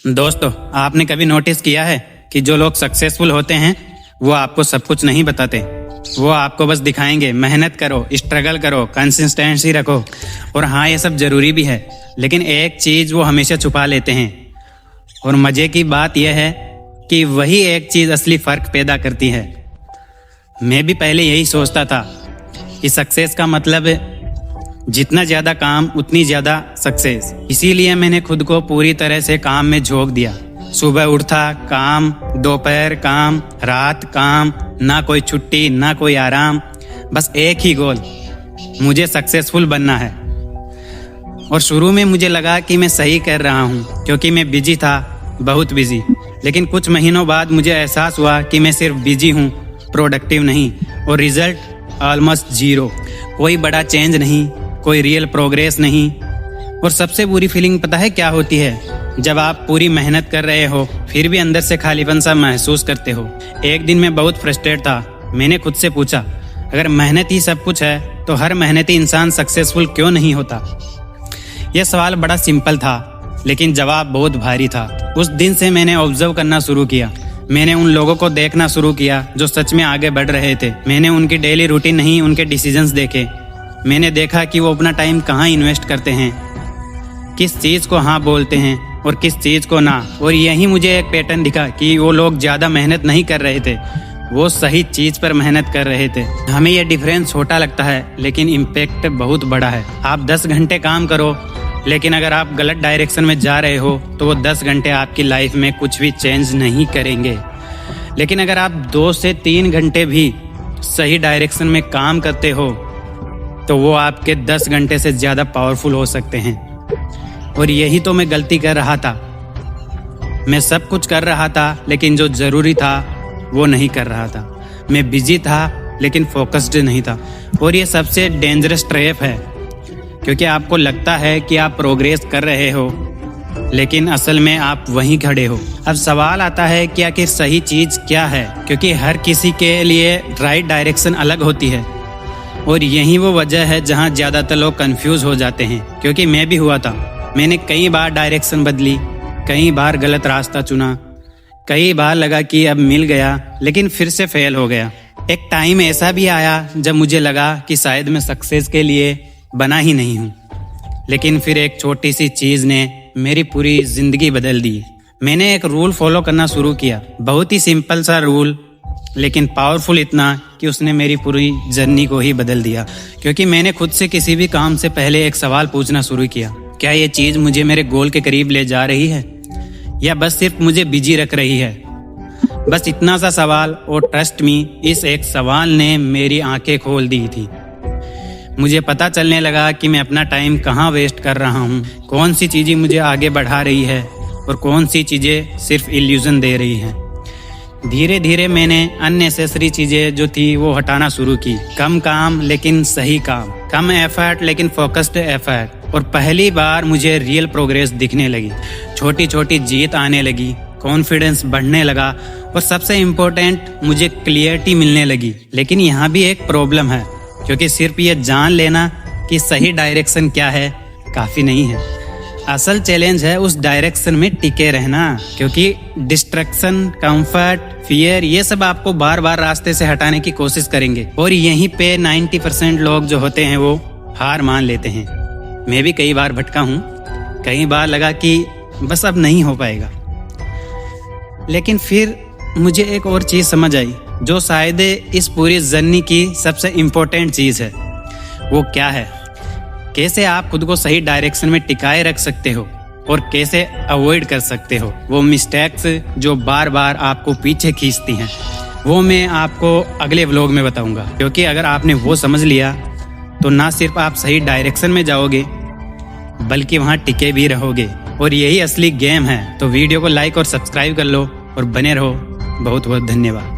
दोस्तों, आपने कभी नोटिस किया है कि जो लोग सक्सेसफुल होते हैं वो आपको सब कुछ नहीं बताते। वो आपको बस दिखाएंगे मेहनत करो, स्ट्रगल करो, कंसिस्टेंसी रखो। और हाँ, ये सब जरूरी भी है, लेकिन एक चीज़ वो हमेशा छुपा लेते हैं। और मज़े की बात यह है कि वही एक चीज़ असली फ़र्क पैदा करती है। मैं भी पहले यही सोचता था कि सक्सेस का मतलब जितना ज़्यादा काम उतनी ज़्यादा सक्सेस। इसीलिए मैंने खुद को पूरी तरह से काम में झोंक दिया। सुबह उठा काम, दोपहर काम, रात काम, ना कोई छुट्टी ना कोई आराम, बस एक ही गोल, मुझे सक्सेसफुल बनना है। और शुरू में मुझे लगा कि मैं सही कर रहा हूँ क्योंकि मैं बिजी था, बहुत बिजी। लेकिन कुछ महीनों बाद मुझे एहसास हुआ कि मैं सिर्फ बिजी हूँ, प्रोडक्टिव नहीं। और रिजल्ट ऑलमोस्ट जीरो। कोई बड़ा चेंज नहीं, कोई रियल प्रोग्रेस नहीं। और सबसे बुरी फीलिंग पता है क्या होती है? जब आप पूरी मेहनत कर रहे हो फिर भी अंदर से खालीपन सा महसूस करते हो। एक दिन मैं बहुत फ्रस्ट्रेट था। मैंने खुद से पूछा, अगर मेहनत ही सब कुछ है तो हर मेहनती इंसान सक्सेसफुल क्यों नहीं होता? यह सवाल बड़ा सिंपल था, लेकिन जवाब बहुत भारी था। उस दिन से मैंने ऑब्जर्व करना शुरू किया। मैंने उन लोगों को देखना शुरू किया जो सच में आगे बढ़ रहे थे। मैंने उनकी डेली रूटीन नहीं, उनके डिसीजंस देखे। मैंने देखा कि वो अपना टाइम कहाँ इन्वेस्ट करते हैं, किस चीज़ को हाँ बोलते हैं और किस चीज़ को ना। और यही मुझे एक पैटर्न दिखा कि वो लोग ज़्यादा मेहनत नहीं कर रहे थे, वो सही चीज़ पर मेहनत कर रहे थे। हमें यह डिफरेंस छोटा लगता है, लेकिन इम्पैक्ट बहुत बड़ा है। आप 10 घंटे काम करो, लेकिन अगर आप गलत डायरेक्शन में जा रहे हो तो वो 10 घंटे आपकी लाइफ में कुछ भी चेंज नहीं करेंगे। लेकिन अगर आप 2 से 3 घंटे भी सही डायरेक्शन में काम करते हो तो वो आपके 10 घंटे से ज़्यादा पावरफुल हो सकते हैं। और यही तो मैं गलती कर रहा था। मैं सब कुछ कर रहा था, लेकिन जो ज़रूरी था वो नहीं कर रहा था। मैं बिजी था, लेकिन फोकस्ड नहीं था। और ये सबसे डेंजरस ट्रैप है, क्योंकि आपको लगता है कि आप प्रोग्रेस कर रहे हो, लेकिन असल में आप वहीं खड़े हो। अब सवाल आता है कि आखिर सही चीज़ क्या है, क्योंकि हर किसी के लिए राइट डायरेक्शन अलग होती है। और यही वो वजह है जहाँ ज़्यादातर लोग कंफ्यूज हो जाते हैं, क्योंकि मैं भी हुआ था। मैंने कई बार डायरेक्शन बदली, कई बार गलत रास्ता चुना, कई बार लगा कि अब मिल गया, लेकिन फिर से फेल हो गया। एक टाइम ऐसा भी आया जब मुझे लगा कि शायद मैं सक्सेस के लिए बना ही नहीं हूँ। लेकिन फिर एक छोटी सी चीज़ ने मेरी पूरी ज़िंदगी बदल दी। मैंने एक रूल फॉलो करना शुरू किया, बहुत ही सिंपल सा रूल, लेकिन पावरफुल इतना कि उसने मेरी पूरी जर्नी को ही बदल दिया। क्योंकि मैंने खुद से किसी भी काम से पहले एक सवाल पूछना शुरू किया, क्या ये चीज़ मुझे मेरे गोल के करीब ले जा रही है या बस सिर्फ मुझे बिजी रख रही है? बस इतना सा सवाल, और ट्रस्ट मी, इस एक सवाल ने मेरी आंखें खोल दी थी। मुझे पता चलने लगा कि मैं अपना टाइम कहाँ वेस्ट कर रहा हूँ, कौन सी चीज़ें मुझे आगे बढ़ा रही है और कौन सी चीज़ें सिर्फ इल्यूजन दे रही हैं। धीरे धीरे मैंने अननेसेसरी चीज़ें जो थी वो हटाना शुरू की। कम काम लेकिन सही काम, कम एफर्ट लेकिन फोकस्ड एफर्ट। और पहली बार मुझे रियल प्रोग्रेस दिखने लगी, छोटी छोटी जीत आने लगी, कॉन्फिडेंस बढ़ने लगा, और सबसे इम्पोर्टेंट, मुझे क्लियरिटी मिलने लगी। लेकिन यहाँ भी एक प्रॉब्लम है, क्योंकि सिर्फ ये जान लेना कि सही डायरेक्शन क्या है काफ़ी नहीं है। असल चैलेंज है उस डायरेक्शन में टिके रहना, क्योंकि डिस्ट्रैक्शन, कंफर्ट, फियर, ये सब आपको बार बार रास्ते से हटाने की कोशिश करेंगे। और यहीं पे 90% लोग जो होते हैं वो हार मान लेते हैं। मैं भी कई बार भटका हूँ, कई बार लगा कि बस अब नहीं हो पाएगा। लेकिन फिर मुझे एक और चीज़ समझ आई, जो शायद इस पूरी जर्नी की सबसे इम्पोर्टेंट चीज़ है। वो क्या है? कैसे आप खुद को सही डायरेक्शन में टिकाए रख सकते हो और कैसे अवॉइड कर सकते हो वो मिस्टेक्स जो बार बार आपको पीछे खींचती हैं। वो मैं आपको अगले व्लॉग में बताऊंगा, क्योंकि अगर आपने वो समझ लिया तो ना सिर्फ आप सही डायरेक्शन में जाओगे, बल्कि वहाँ टिके भी रहोगे। और यही असली गेम है। तो वीडियो को लाइक और सब्सक्राइब कर लो और बने रहो। बहुत बहुत धन्यवाद।